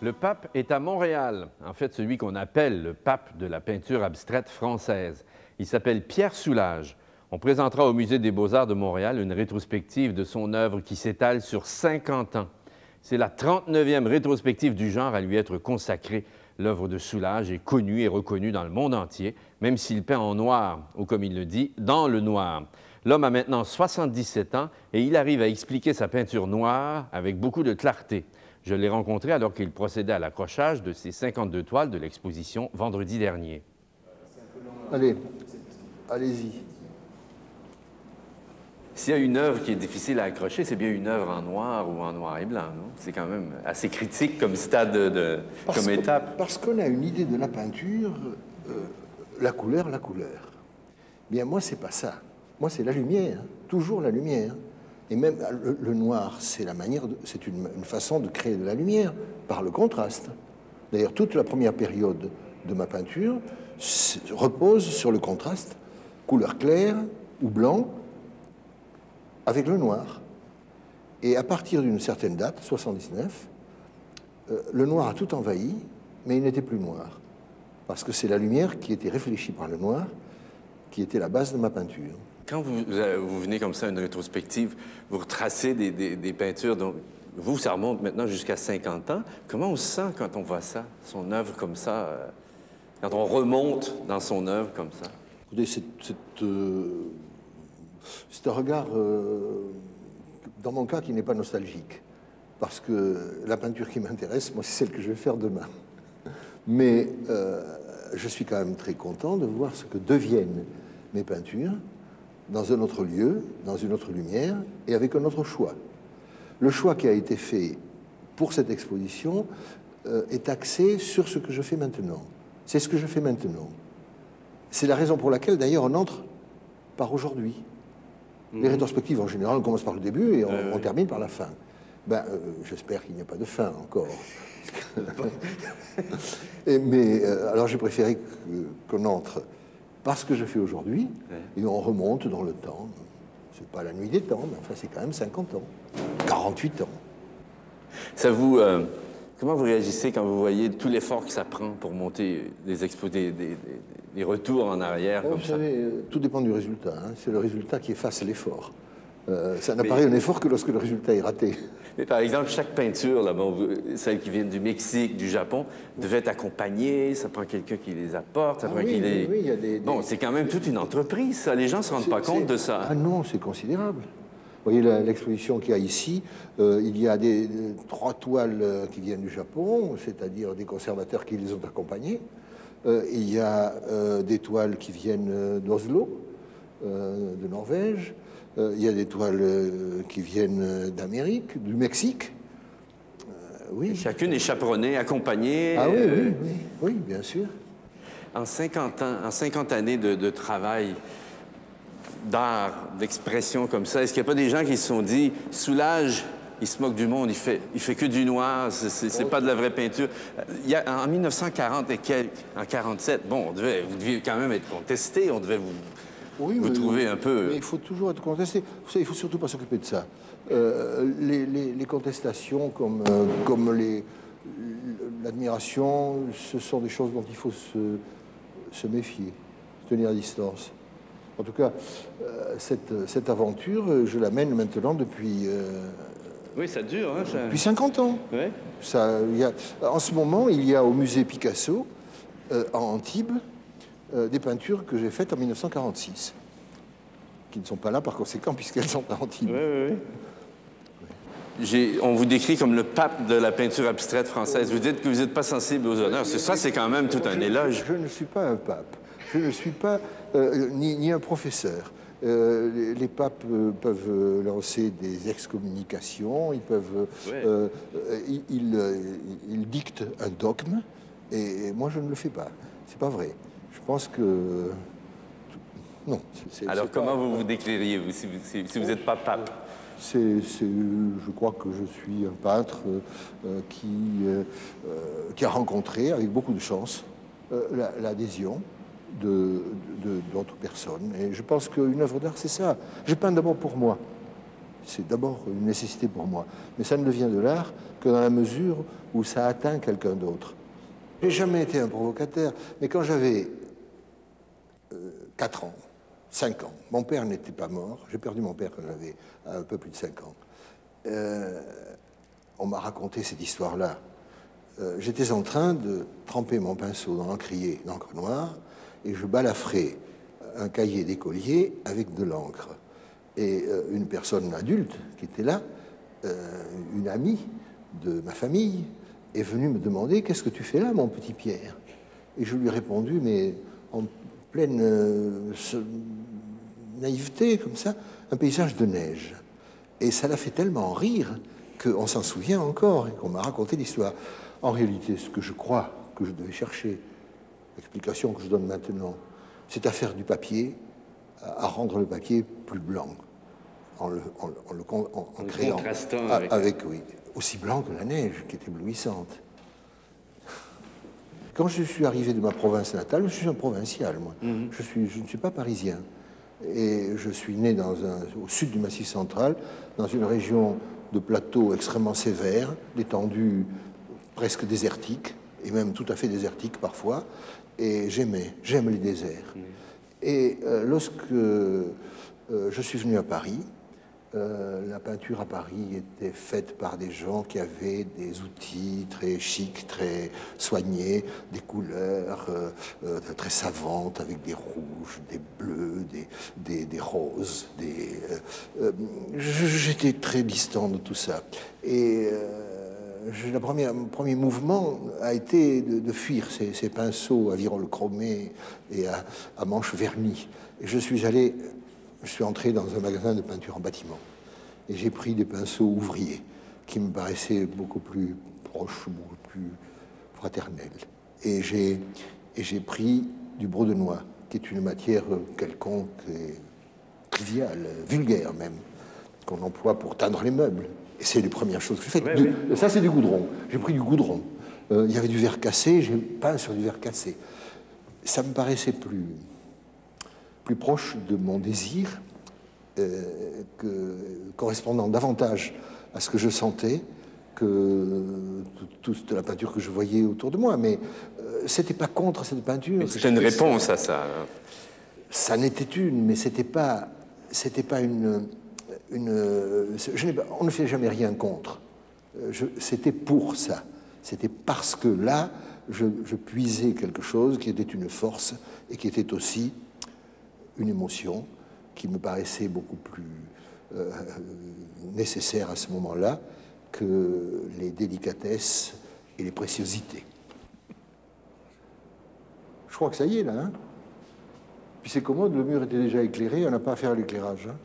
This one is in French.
Le pape est à Montréal, en fait celui qu'on appelle le pape de la peinture abstraite française. Il s'appelle Pierre Soulages. On présentera au Musée des Beaux-Arts de Montréal une rétrospective de son œuvre qui s'étale sur 50 ans. C'est la 39e rétrospective du genre à lui être consacrée. L'œuvre de Soulages est connue et reconnue dans le monde entier, même s'il peint en noir, ou comme il le dit, dans le noir. L'homme a maintenant 77 ans et il arrive à expliquer sa peinture noire avec beaucoup de clarté. Je l'ai rencontré alors qu'il procédait à l'accrochage de ses 52 toiles de l'exposition vendredi dernier. Allez, allez-y. S'il y a une œuvre qui est difficile à accrocher, c'est bien une œuvre en noir ou en noir et blanc, non? C'est quand même assez critique comme stade, comme étape. Parce qu'on a une idée de la peinture, la couleur. Bien, moi, c'est pas ça. Moi, c'est la lumière, toujours la lumière. Et même le noir, c'est une façon de créer de la lumière par le contraste. D'ailleurs, toute la première période de ma peinture repose sur le contraste, couleur claire ou blanc, avec le noir. Et à partir d'une certaine date, 79, le noir a tout envahi, mais il n'était plus noir. Parce que c'est la lumière qui était réfléchie par le noir qui était la base de ma peinture. Quand vous venez comme ça à une rétrospective, vous retracez des peintures, donc vous, ça remonte maintenant jusqu'à 50 ans. Comment on se sent quand on voit ça, son œuvre comme ça, quand on remonte dans son œuvre comme ça? Écoutez, c'est un regard, dans mon cas, qui n'est pas nostalgique. Parce que la peinture qui m'intéresse, moi, c'est celle que je vais faire demain. Mais je suis quand même très content de voir ce que deviennent mes peintures dans un autre lieu, dans une autre lumière, et avec un autre choix. Le choix qui a été fait pour cette exposition est axé sur ce que je fais maintenant. C'est ce que je fais maintenant. C'est la raison pour laquelle, d'ailleurs, on entre par aujourd'hui. Les rétrospectives, en général, on commence par le début et on termine par la fin. Ben, j'espère qu'il n'y a pas de fin encore. Alors, j'ai préféré qu'on entre parce que je fais aujourd'hui, et on remonte dans le temps. C'est pas la nuit des temps, mais enfin, c'est quand même 50 ans, 48 ans. Ça vous... comment vous réagissez quand vous voyez tout l'effort que ça prend pour monter des expos, des retours en arrière comme vous savez, tout dépend du résultat. Hein. C'est le résultat qui efface l'effort. Ça n'apparaît un effort que lorsque le résultat est raté. Mais par exemple, chaque peinture, là, bon, celles qui viennent du Mexique, du Japon, devait être accompagnée, ça prend quelqu'un qui les apporte, ça prend oui, qui les... Oui, il y a des... Bon, c'est quand même toute une entreprise, ça. Les gens ne se rendent pas compte de ça. Ah non, c'est considérable. Vous voyez l'exposition qu'il y a ici, il y a 3 toiles qui viennent du Japon, c'est-à-dire des conservateurs qui les ont accompagnées. Il y a des toiles qui viennent d'Oslo, de Norvège. Il y a des toiles qui viennent d'Amérique, du Mexique. Oui. Et chacune est chaperonnée, accompagnée. Ah oui, bien sûr. En 50 ans, en 50 années de travail, d'art, d'expression comme ça, est-ce qu'il n'y a pas des gens qui se sont dit « Soulages, il se moque du monde, il fait que du noir, c'est pas de la vraie peinture ». En 1940 et quelques, en 47, bon, vous deviez quand même être contesté, on devait vous trouver un peu... Mais il faut toujours être contesté. Vous savez, il ne faut surtout pas s'occuper de ça. Les contestations comme l'admiration, ce sont des choses dont il faut se méfier, se tenir à distance. En tout cas, cette aventure, je la mène maintenant depuis... oui, ça dure, hein, ça... Depuis 50 ans. Ouais. En ce moment, il y a au musée Picasso, à Antibes, des peintures que j'ai faites en 1946, qui ne sont pas là par conséquent, puisqu'elles sont à Antibes. On vous décrit comme le pape de la peinture abstraite française. Vous dites que vous n'êtes pas sensible aux honneurs. Ça, c'est quand même tout un éloge. Je ne suis pas un pape. Je ne suis pas ni un professeur. Les papes peuvent lancer des excommunications, ils dictent un dogme, et moi je ne le fais pas. C'est pas vrai. Je pense que... Non. Alors comment vous vous décririez, vous, si vous n'êtes pas pape? Je crois que je suis un peintre qui a rencontré, avec beaucoup de chance, l'adhésion d'autres personnes. Et je pense qu'une œuvre d'art, c'est ça. Je peins d'abord pour moi. C'est d'abord une nécessité pour moi. Mais ça ne devient de l'art que dans la mesure où ça atteint quelqu'un d'autre. J'ai jamais été un provocateur, mais quand j'avais 4 ans, 5 ans, mon père n'était pas mort, j'ai perdu mon père quand j'avais un peu plus de 5 ans. On m'a raconté cette histoire-là. J'étais en train de tremper mon pinceau dans l'encrier d'encre noire et je balafrais un cahier d'écolier avec de l'encre. Et une personne adulte qui était là, une amie de ma famille, est venue me demander « Qu'est-ce que tu fais là, mon petit Pierre ?» Et je lui ai répondu, mais en pleine naïveté, comme ça, un paysage de neige. Et ça l'a fait tellement rire qu'on s'en souvient encore et qu'on m'a raconté l'histoire. En réalité, ce que je crois que je devais chercher, l'explication que je donne maintenant, c'est à faire du papier, à rendre le papier plus blanc, en créant avec oui, aussi blanc que la neige, qui est éblouissante. Quand je suis arrivé de ma province natale, je suis un provincial, moi. Je ne suis pas parisien. Et je suis né au sud du Massif central, dans une région de plateau extrêmement sévère, d'étendue presque désertique, et même tout à fait désertique parfois. Et j'aime les déserts. Et lorsque je suis venu à Paris, la peinture à Paris était faite par des gens qui avaient des outils très chics, très soignés, des couleurs très savantes, avec des rouges, des bleus, des roses. J'étais très distant de tout ça. Et le premier mouvement a été de fuir ces pinceaux à virole chromé et à manches vernies. Et je suis entré dans un magasin de peinture en bâtiment et j'ai pris des pinceaux ouvriers qui me paraissaient beaucoup plus proches, beaucoup plus fraternels. Et j'ai pris du brodenois, qui est une matière quelconque et triviale, vulgaire même, qu'on emploie pour teindre les meubles. Et c'est les premières choses que j'ai faites. Ça, c'est du goudron. J'ai pris du goudron. Il y avait du verre cassé, j'ai peint sur du verre cassé. Ça me paraissait plus proche de mon désir, correspondant davantage à ce que je sentais que toute la peinture que je voyais autour de moi. Mais c'était pas contre cette peinture. C'était une réponse à ça. Ça n'était une, mais c'était pas une. On ne fait jamais rien contre. C'était pour ça. C'était parce que là, je puisais quelque chose qui était une force et qui était aussi une émotion qui me paraissait beaucoup plus nécessaire à ce moment-là que les délicatesses et les préciosités. Je crois que ça y est, là. Hein. Puis c'est commode, le mur était déjà éclairé, on n'a pas à faire l'éclairage. Hein.